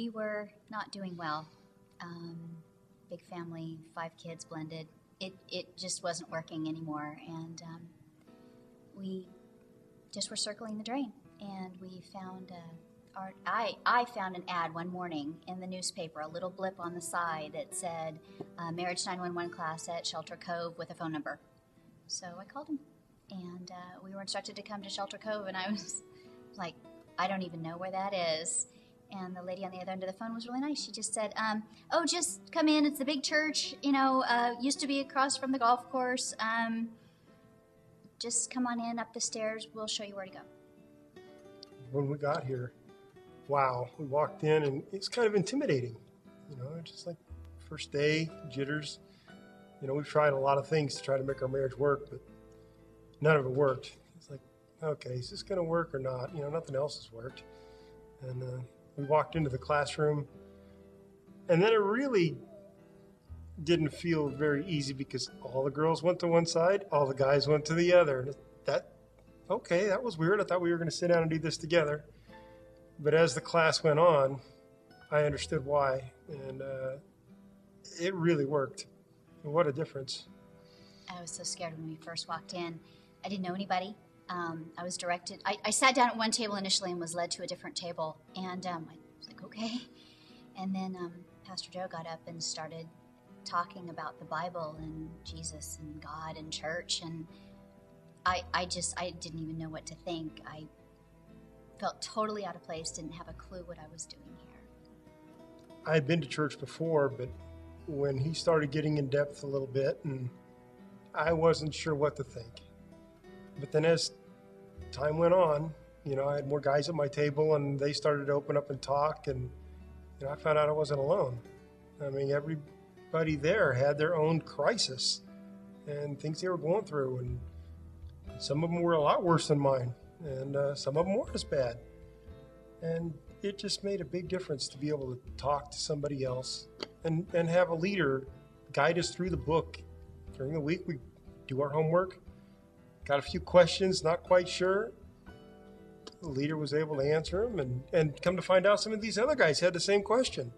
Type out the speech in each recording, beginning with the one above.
we were not doing well. Big family, 5 kids blended. It just wasn't working anymore, and we just were circling the drain. And we found I found an ad one morning in the newspaper, a little blip on the side that said Marriage 911 class at Shelter Cove with a phone number. So I called him, and we were instructed to come to Shelter Cove, and I was like, I don't even know where that is. And the lady on the other end of the phone was really nice. She just said, oh, just come in. It's the big church, used to be across from the golf course. Just come on in up the stairs. We'll show you where to go. When we got here, wow, we walked in and it's kind of intimidating, just like first day, jitters. We've tried a lot of things to try to make our marriage work, but none of it worked. It's like, okay, is this going to work or not? Nothing else has worked. And we walked into the classroom, and then it really didn't feel very easy because all the girls went to one side, all the guys went to the other. And that was weird. I thought we were going to sit down and do this together. But as the class went on, I understood why, and it really worked. And what a difference. I was so scared when we first walked in. I didn't know anybody. I was directed. I sat down at one table initially and was led to a different table. And I was like, okay. And then Pastor Joe got up and started talking about the Bible and Jesus and God and church. And I didn't even know what to think. I felt totally out of place, didn't have a clue what I was doing here. I had been to church before, but when he started getting in depth a little bit, and I wasn't sure what to think. But then as time went on, I had more guys at my table, and they started to open up and talk, and I found out I wasn't alone. I mean, everybody there had their own crisis and things they were going through, and some of them were a lot worse than mine, and some of them weren't as bad. And it just made a big difference to be able to talk to somebody else and have a leader guide us through the book. During the week, we do our homework, got a few questions, not quite sure. The leader was able to answer them, and come to find out some of these other guys had the same question.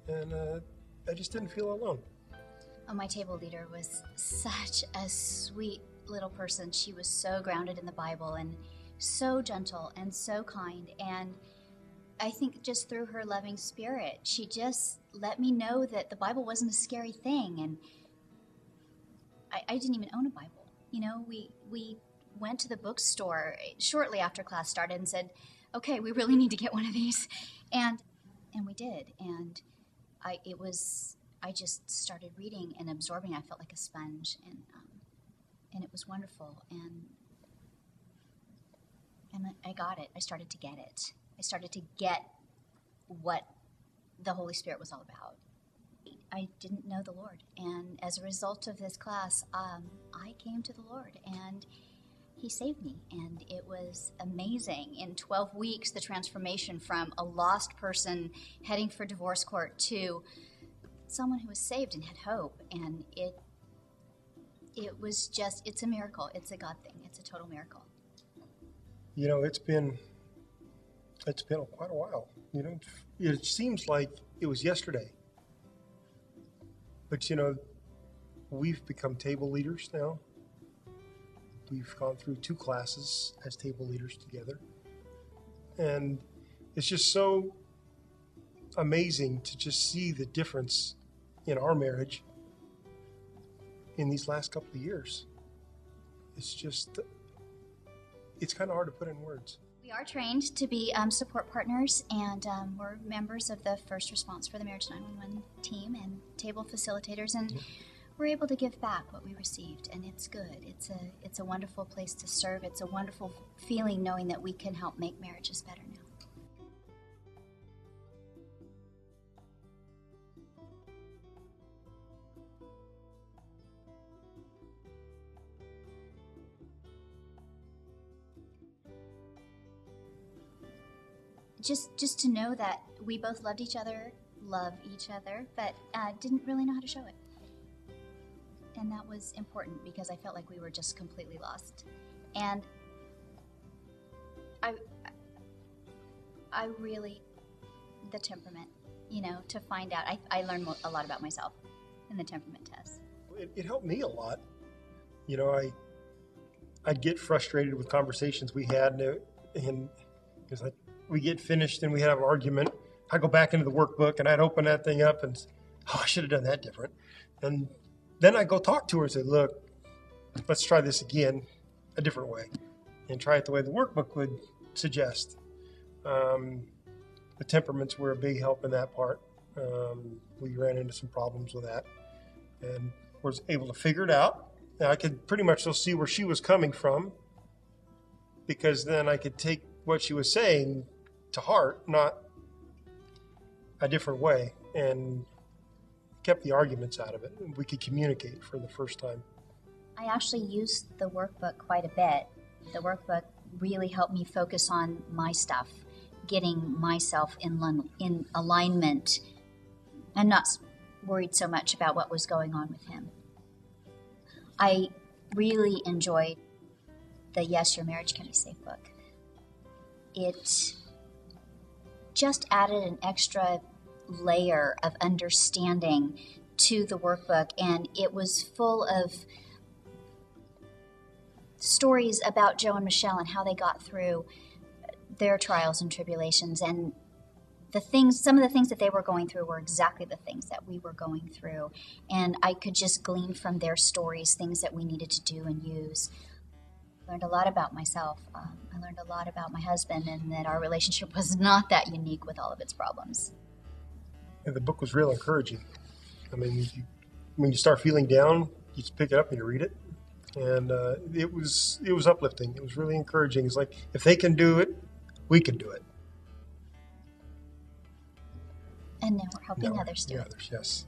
And I just didn't feel alone. Oh, my table leader was such a sweet little person. She was so grounded in the Bible and so gentle and so kind. And I think just through her loving spirit, she just let me know that the Bible wasn't a scary thing. And I didn't even own a Bible. We went to the bookstore shortly after class started and said, okay, we really need to get one of these. And we did. And I just started reading and absorbing. I felt like a sponge, and it was wonderful. And I got it. I started to get it. I started to get what the Holy Spirit was all about. I didn't know the Lord, and as a result of this class, I came to the Lord, and He saved me, and it was amazing. In 12 weeks, the transformation from a lost person heading for divorce court to someone who was saved and had hope, and it was just, it's a miracle. It's a God thing. It's a total miracle. It's been quite a while. It seems like it was yesterday. But, we've become table leaders now. We've gone through 2 classes as table leaders together. And it's just so amazing to just see the difference in our marriage in these last couple of years. It's kind of hard to put in words. We are trained to be support partners, and we're members of the first response for the Marriage 911 team and table facilitators, and we're able to give back what we received, and it's good. It's a wonderful place to serve. It's a wonderful feeling knowing that we can help make marriages better now. Just to know that we both loved each other, love each other, but didn't really know how to show it. And that was important because I felt like we were just completely lost. And I really the temperament, to find out. I learned a lot about myself in the temperament test. It helped me a lot. I'd get frustrated with conversations we had, and because we get finished and we have an argument, I go back into the workbook and I'd open that thing up and, I should have done that different. And then I go talk to her and say, look, let's try this again a different way and try it the way the workbook would suggest. The temperaments were a big help in that part. We ran into some problems with that and was able to figure it out. And I could pretty much still see where she was coming from, because then I could take what she was saying to heart, not a different way, and kept the arguments out of it. We could communicate for the first time. I actually used the workbook quite a bit. The workbook really helped me focus on my stuff, getting myself in alignment. I'm not worried so much about what was going on with him. I really enjoyed the Yes, Your Marriage Can Be Safe book. It just added an extra layer of understanding to the workbook, and it was full of stories about Joe and Michelle and how they got through their trials and tribulations, and some of the things that they were going through were exactly the things that we were going through, and I could just glean from their stories things that we needed to do and use. I learned a lot about myself. I learned a lot about my husband, and that our relationship was not that unique with all of its problems. And the book was real encouraging. I mean, when you start feeling down, you just pick it up and you read it. And it was uplifting. It was really encouraging. It's like, if they can do it, we can do it. And now we're helping others do it. Others, yes.